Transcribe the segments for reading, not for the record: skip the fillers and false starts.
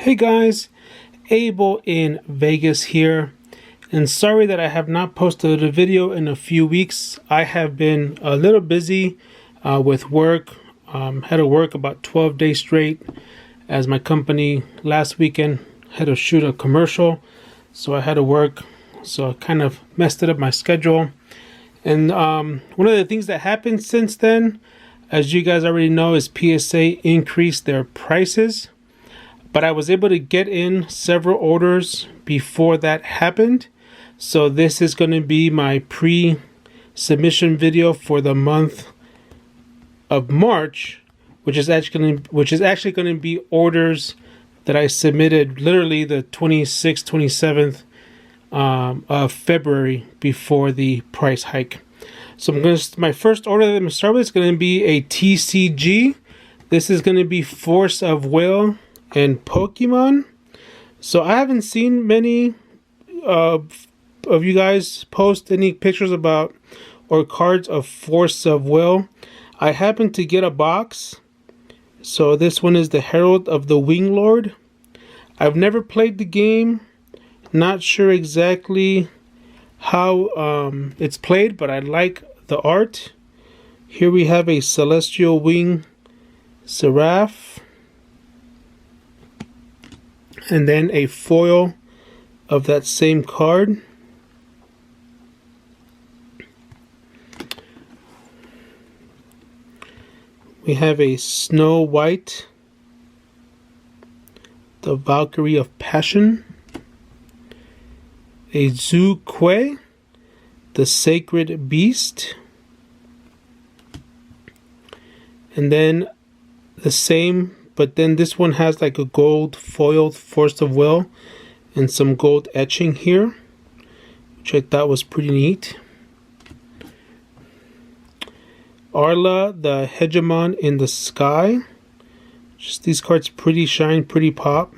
Hey guys, Abel in Vegas here, and sorry that I have not posted a video in a few weeks. I have been a little busy with work. Had to work about 12 days straight as my company last weekend had to shoot a commercial, so I had to work, so I kind of messed it up my schedule. And one of the things that happened since then, as you guys already know, is PSA increased their prices. But I was able to get in several orders before that happened. So this is going to be my pre-submission video for the month of March, which is actually going to be orders that I submitted literally the 26th, 27th of February before the price hike. So my first order that I'm going to start with is going to be a TCG. This is going to be Force of Will and Pokemon. So I haven't seen many of you guys post any pictures about or cards of Force of Will. I happened to get a box. So this one is the Herald of the Wing Lord. I've never played the game. Not sure exactly how it's played, but I like the art. Here we have a Celestial Wing Seraph. And then a foil of that same card. We have a Snow White, the Valkyrie of Passion. A Zhu Kuei, the Sacred Beast. And then the same, but then this one has like a gold foiled Force of Will and some gold etching here, which I thought was pretty neat. Arla, the Hegemon in the Sky. Just these cards pretty shine, pretty pop.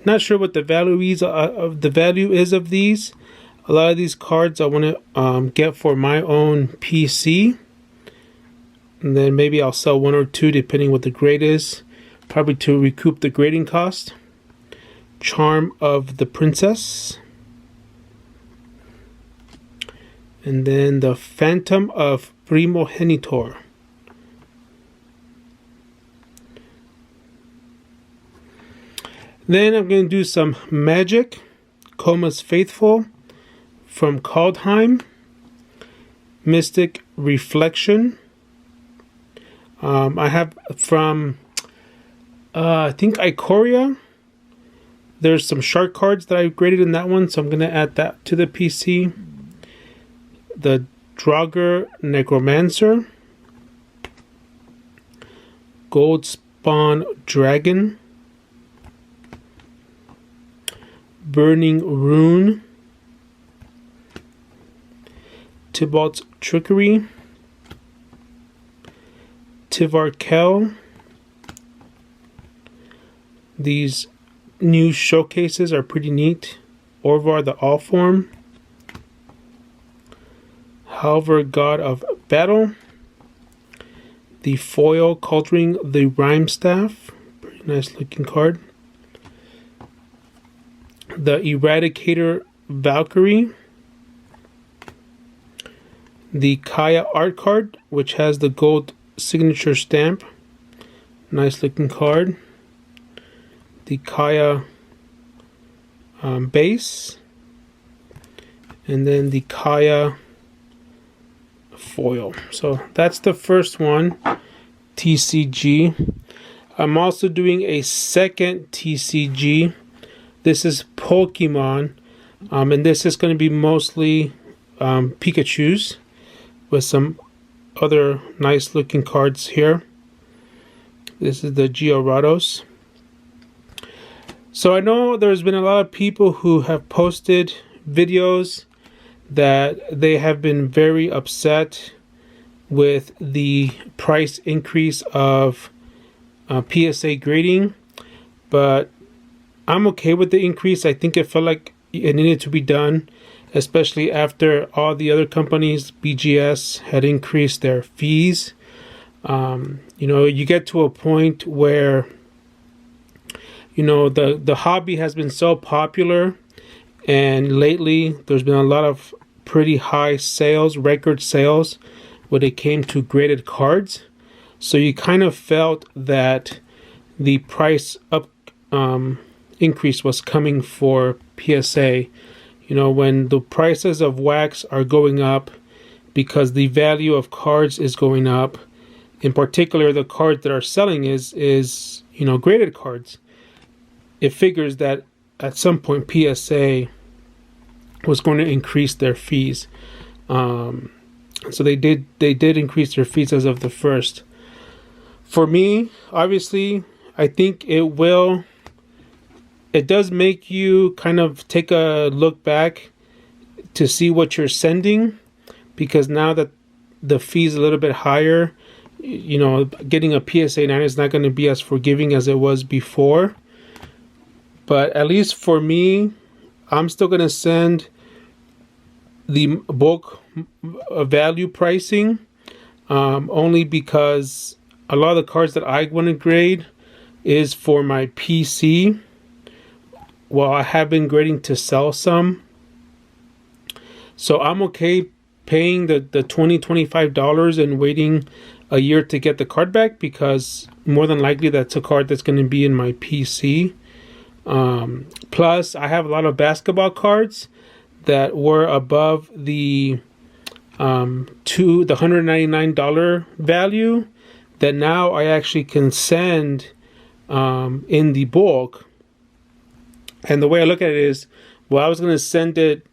Not sure what the value is of these. A lot of these cards I want to get for my own PC. And then maybe I'll sell one or two depending what the grade is. Probably to recoup the grading cost. Charm of the Princess. And then the Phantom of Primogenitor. Then I'm going to do some Magic. Coma's Faithful from Kaldheim. Mystic Reflection. I have from, I think, Ikoria. There's some shark cards that I graded in that one, so I'm going to add that to the PC. The Draugr Necromancer. Gold Spawn Dragon. Burning Rune. Tybalt's Trickery. Tivarkel. These new showcases are pretty neat. Orvar the Allform. Halvar, God of Battle. The foil Culturing the Rhyme Staff. Pretty nice looking card. The Eradicator Valkyrie. The Kaya art card, which has the gold signature stamp. Nice looking card. The Kaya base. And then the Kaya foil. So that's the first one, TCG. I'm also doing a second TCG. This is Pokemon. And this is going to be mostly Pikachus with some other nice looking cards here. This is the Georados. So I know there's been a lot of people who have posted videos that they have been very upset with the price increase of PSA grading, but I'm okay with the increase. I think it felt like it needed to be done, especially after all the other companies, BGS, had increased their fees. You know, you get to a point where You know, the hobby has been so popular, and lately there's been a lot of pretty high sales, record sales, when it came to graded cards. So you kind of felt that the price up increase was coming for PSA. You know, when the prices of wax are going up because the value of cards is going up, in particular the cards that are selling is you know, graded cards, it figures that at some point PSA was going to increase their fees. So they did increase their fees as of the 1st. For me, obviously, I think it does make you kind of take a look back to see what you're sending, because now that the fee's a little bit higher, you know, getting a PSA 9 is not going to be as forgiving as it was before. But at least for me, I'm still going to send the bulk value pricing, only because a lot of the cards that I want to grade is for my PC. Well, I have been grading to sell some, so I'm okay paying the $20-$25 and waiting a year to get the card back, because more than likely that's a card that's going to be in my PC. Plus, I have a lot of basketball cards that were above the $199 value that now I actually can send in the bulk. And the way I look at it is, well, I was going to send it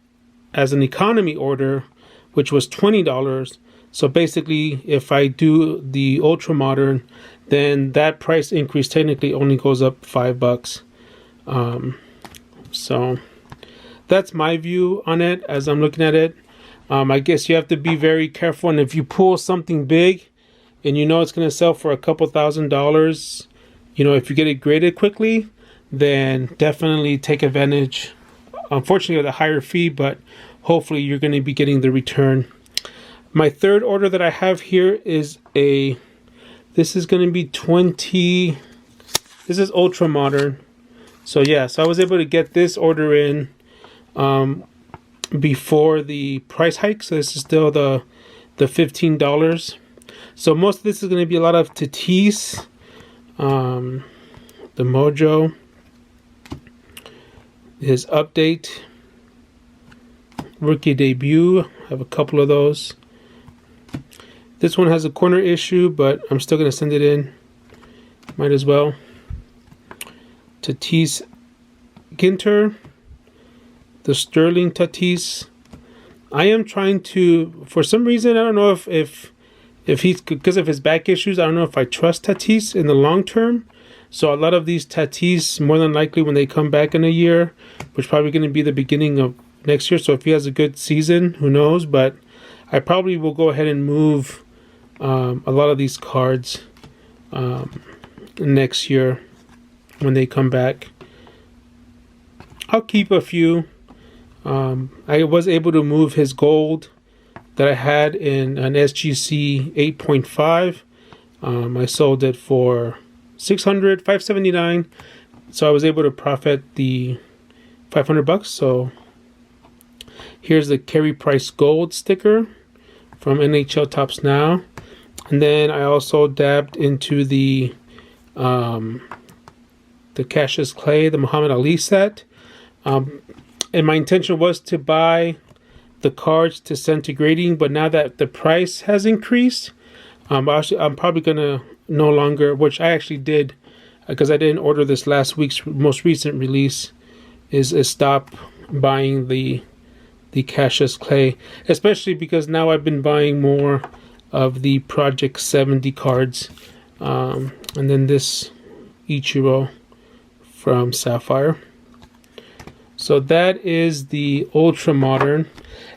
as an economy order, which was $20. So basically, if I do the ultra modern, then that price increase technically only goes up $5. So that's my view on it as I'm looking at it. I guess you have to be very careful, and if you pull something big and you know it's going to sell for a couple $1,000s, you know, if you get it graded quickly, then definitely take advantage, unfortunately, of the higher fee, but hopefully you're going to be getting the return. My third order that I have here is this is going to be 20, this is ultra modern. So yeah, so I was able to get this order in before the price hike. So this is still the $15. So most of this is going to be a lot of Tatis, the Mojo, his update, rookie debut. I have a couple of those. This one has a corner issue, but I'm still going to send it in. Might as well. Tatis Ginter, the Sterling Tatis. I am trying to, for some reason, I don't know if he's, because of his back issues, I don't know if I trust Tatis in the long term. So a lot of these Tatis, more than likely when they come back in a year, which is probably going to be the beginning of next year. So if he has a good season, who knows? But I probably will go ahead and move a lot of these cards next year when they come back. I'll keep a few. I was able to move his gold that I had in an SGC 8.5. I sold it for $579. So I was able to profit the $500. So here's the Carey Price Gold sticker from NHL Topps Now. And then I also dabbed into the Cassius Clay, the Muhammad Ali set. And my intention was to buy the cards to send to grading, but now that the price has increased, I'm probably gonna no longer, which I actually did, because I didn't order this last week's most recent release, is stop buying the Cassius Clay, especially because now I've been buying more of the Project 70 cards, and then this Ichiro from Sapphire. So that is the ultra modern.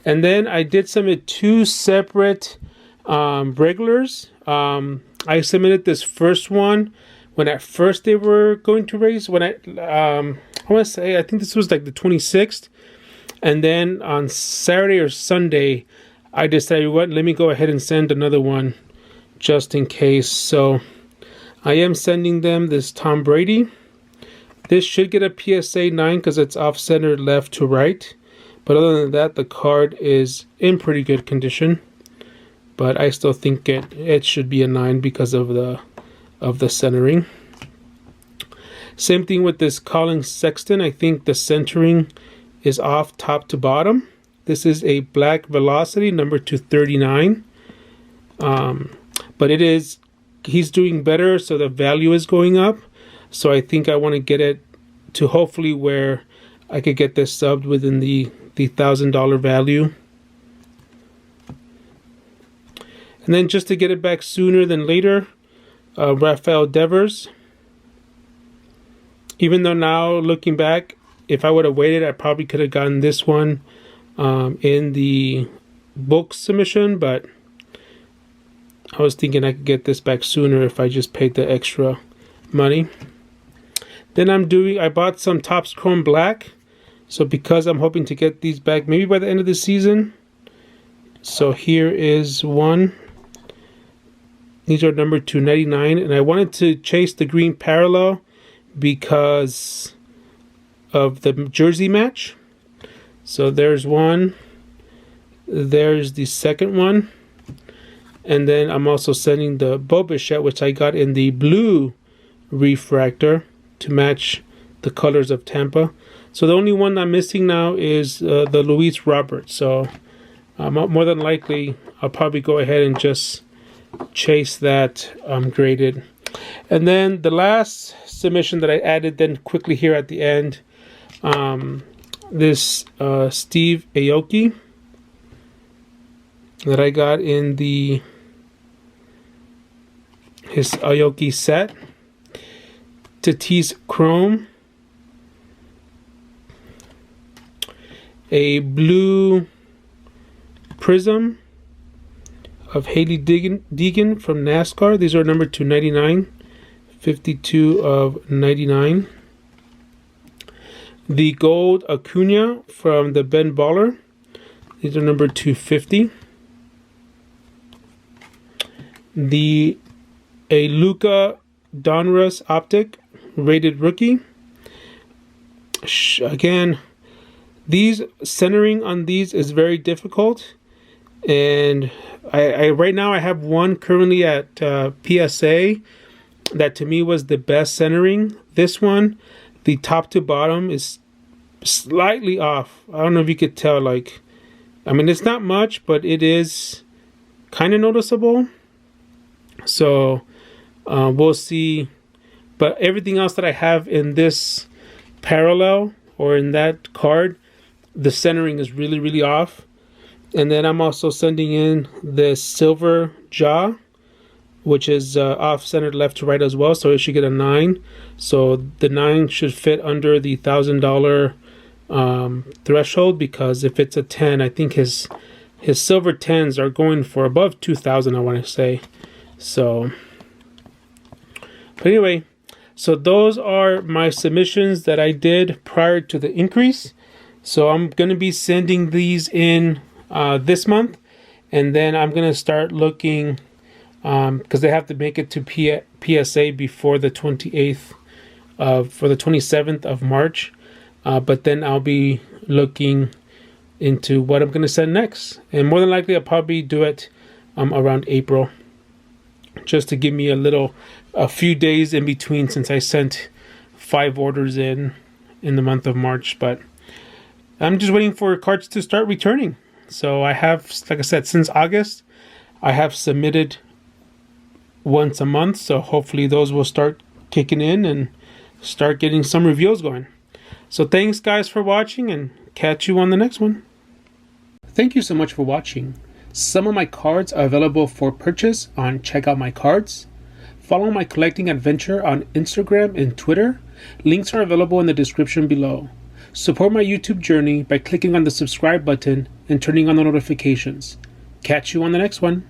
And then I did submit two separate regulars. I submitted this first one when at first they were going to raise, when I want to say, I think this was like the 26th. And then on Saturday or Sunday, I decided, what, let me go ahead and send another one just in case. So I am sending them this Tom Brady This should get a PSA 9 because it's off-centered left to right. But other than that, the card is in pretty good condition. But I still think it should be a 9 because of the centering. Same thing with this Colin Sexton. I think the centering is off top to bottom. This is a black Velocity number 239. But he's doing better, so the value is going up. So I think I want to get it to hopefully where I could get this subbed within the $1,000 value. And then just to get it back sooner than later, Rafael Devers. Even though now looking back, if I would have waited, I probably could have gotten this one in the bulk submission, but I was thinking I could get this back sooner if I just paid the extra money. Then I bought some Topps Chrome Black. So because I'm hoping to get these back maybe by the end of the season. So here is one. These are number 299. And I wanted to chase the green parallel because of the jersey match. So there's one. There's the second one. And then I'm also sending the Bo Bichette, which I got in the blue refractor to match the colors of Tampa. So the only one I'm missing now is the Luis Roberts. So more than likely, I'll probably go ahead and just chase that graded. And then the last submission that I added then quickly here at the end, this Steve Aoki that I got in his Aoki set. Tatis Chrome. A blue prism of Haley Deegan from NASCAR. These are number 299. 52 of 99. The gold Acuna from the Ben Baller. These are number 250. A Luka Donruss Optic rated rookie. Again, these centering on these is very difficult, and I right now I have one currently at PSA that to me was the best centering. This one, the top to bottom is slightly off. I don't know if you could tell. Like, I mean, it's not much, but it is kind of noticeable. So we'll see. But everything else that I have in this parallel or in that card, the centering is really, really off. And then I'm also sending in the silver jaw, which is off-centered left to right as well. So it should get a 9. So the 9 should fit under the $1,000 threshold, because if it's a 10, I think his silver 10s are going for above 2,000, I want to say. So, but anyway, so those are my submissions that I did prior to the increase. So I'm going to be sending these in this month, and then I'm going to start looking, because they have to make it to PSA before the 27th of March. But then I'll be looking into what I'm going to send next, and more than likely I'll probably do it around April, just to give me a few days in between, since I sent 5 orders in the month of March. But I'm just waiting for cards to start returning. So I have, like I said, since August, I have submitted once a month. So hopefully those will start kicking in and start getting some reviews going. So thanks guys for watching, and catch you on the next one. Thank you so much for watching. Some of my cards are available for purchase on Check Out My Cards. Follow my collecting adventure on Instagram and Twitter. Links are available in the description below. Support my YouTube journey by clicking on the subscribe button and turning on the notifications. Catch you on the next one.